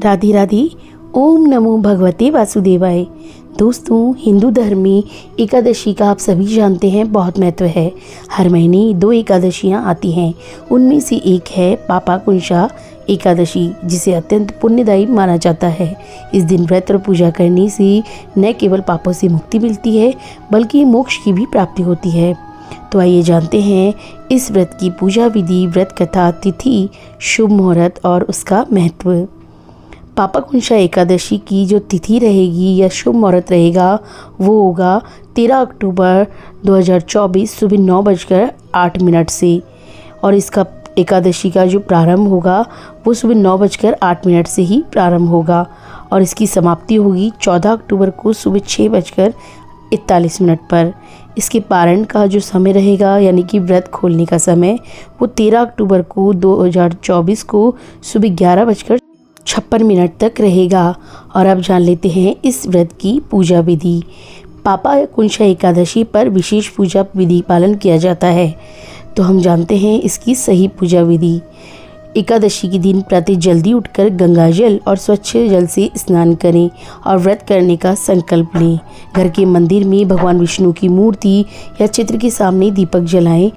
राधे राधे। ओम नमो भगवते वासुदेवाय। दोस्तों, हिंदू धर्म में एकादशी का आप सभी जानते हैं बहुत महत्व है। हर महीने 2 एकादशियां आती हैं। उनमें से एक है पापाकुंशा एकादशी, जिसे अत्यंत पुण्यदायी माना जाता है। इस दिन व्रत और पूजा करने से न केवल पापों से मुक्ति मिलती है बल्कि मोक्ष की भी प्राप्ति होती है। तो आइए जानते हैं इस व्रत की पूजा विधि, व्रत कथा, तिथि, शुभ मुहूर्त और उसका महत्व। पापाकुंशा एकादशी की जो तिथि रहेगी या शुभ मुहूर्त रहेगा वो होगा 13 अक्टूबर 2024 सुबह 9:08 से, और इसका एकादशी का जो प्रारंभ होगा वो सुबह 9:08 से ही प्रारंभ होगा और इसकी समाप्ति होगी 14 अक्टूबर को सुबह 6:41 पर। इसके पारण का जो समय रहेगा यानी कि व्रत खोलने का समय वो 13 अक्टूबर को 2024 को सुबह 11:56 तक रहेगा। और अब जान लेते हैं इस व्रत की पूजा विधि। पापाकुंशा एकादशी पर विशेष पूजा विधि पालन किया जाता है, तो हम जानते हैं इसकी सही पूजा विधि। एकादशी के दिन प्रातः जल्दी उठकर गंगा जल और स्वच्छ जल से स्नान करें और व्रत करने का संकल्प लें। घर के मंदिर में भगवान विष्णु की मूर्ति या चित्र के सामने दीपक जलाएं।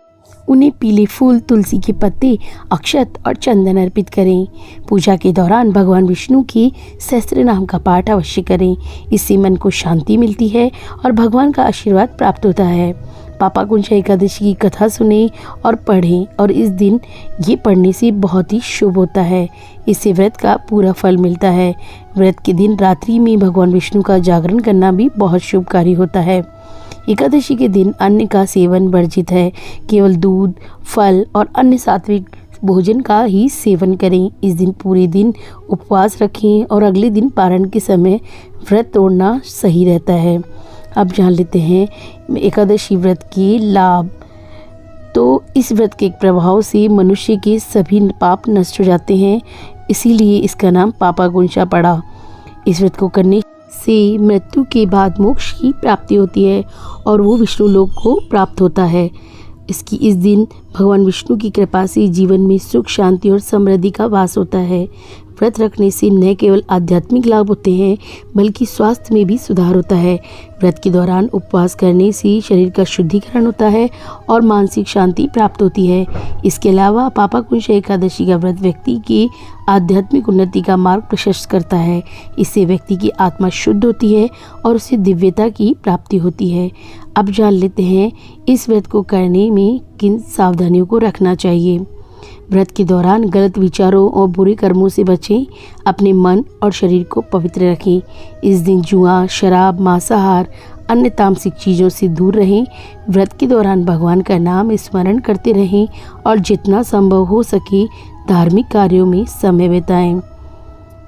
उन्हें पीले फूल, तुलसी के पत्ते, अक्षत और चंदन अर्पित करें। पूजा के दौरान भगवान विष्णु के सहस्त्र नाम का पाठ अवश्य करें। इससे मन को शांति मिलती है और भगवान का आशीर्वाद प्राप्त होता है। पापाकुंशा एकादशी की कथा सुने और पढ़ें, और इस दिन ये पढ़ने से बहुत ही शुभ होता है। इससे व्रत का पूरा फल मिलता है। व्रत के दिन रात्रि में भगवान विष्णु का जागरण करना भी बहुत शुभकारी होता है। एकादशी के दिन अन्न का सेवन वर्जित है। केवल दूध, फल और अन्य सात्विक भोजन का ही सेवन करें। इस दिन पूरे दिन उपवास रखें और अगले दिन पारण के समय व्रत तोड़ना सही रहता है। अब जान लेते हैं एकादशी व्रत के लाभ। तो इस व्रत के प्रभाव से मनुष्य के सभी पाप नष्ट हो जाते हैं, इसीलिए इसका नाम पापाकुंशा पड़ा। इस व्रत को करने से मृत्यु के बाद मोक्ष की प्राप्ति होती है और वो विष्णु लोक को प्राप्त होता है। इस दिन भगवान विष्णु की कृपा से जीवन में सुख, शांति और समृद्धि का वास होता है। व्रत रखने से न केवल आध्यात्मिक लाभ होते हैं बल्कि स्वास्थ्य में भी सुधार होता है। व्रत के दौरान उपवास करने से शरीर का शुद्धिकरण होता है और मानसिक शांति प्राप्त होती है। इसके अलावा पापाकुंशा एकादशी का व्रत व्यक्ति के आध्यात्मिक उन्नति का मार्ग प्रशस्त करता है। इससे व्यक्ति की आत्मा शुद्ध होती है और उसे दिव्यता की प्राप्ति होती है। अब जान लेते हैं इस व्रत को करने में किन सावधानियों को रखना चाहिए। व्रत के दौरान गलत विचारों और बुरे कर्मों से बचें। अपने मन और शरीर को पवित्र रखें। इस दिन जुआ, शराब, मांसाहार, अन्य तामसिक चीज़ों से दूर रहें। व्रत के दौरान भगवान का नाम स्मरण करते रहें और जितना संभव हो सके धार्मिक कार्यों में समय बिताएं।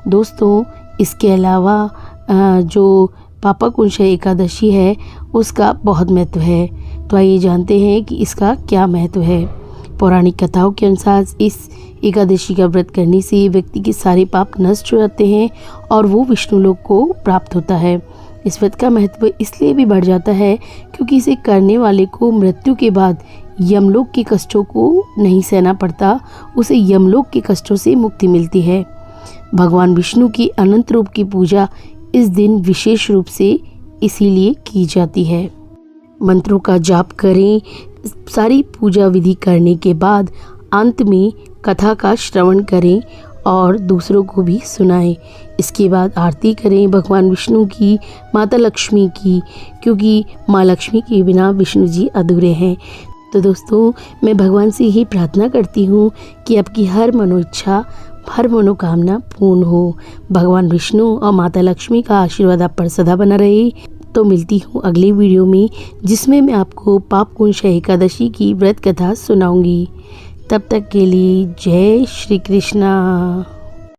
दोस्तों, इसके अलावा जो पापाकुंशा एकादशी है उसका बहुत महत्व है, तो आइए जानते हैं कि इसका क्या महत्व है। पौराणिक कथाओं के अनुसार इस एकादशी का व्रत करने से व्यक्ति के सारे पाप नष्ट हो जाते हैं और वो विष्णु लोक को प्राप्त होता है। इस व्रत का महत्व इसलिए भी बढ़ जाता है क्योंकि इसे करने वाले को मृत्यु के बाद यमलोक के कष्टों को नहीं सहना पड़ता, उसे यमलोक के कष्टों से मुक्ति मिलती है। भगवान विष्णु के अनंत रूप की पूजा इस दिन विशेष रूप से इसीलिए की जाती है। मंत्रों का जाप करें। सारी पूजा विधि करने के बाद अंत में कथा का श्रवण करें और दूसरों को भी सुनाएं। इसके बाद आरती करें भगवान विष्णु की, माता लक्ष्मी की, क्योंकि माँ लक्ष्मी के बिना विष्णु जी अधूरे हैं। तो दोस्तों, मैं भगवान से यही प्रार्थना करती हूँ कि आपकी हर मनोइच्छा, हर मनोकामना पूर्ण हो। भगवान विष्णु और माता लक्ष्मी का आशीर्वाद आप पर सदा बना रहे। तो मिलती हूँ अगली वीडियो में, जिसमें मैं आपको पापाकुंशा एकादशी की व्रत कथा सुनाऊंगी। तब तक के लिए जय श्री कृष्णा।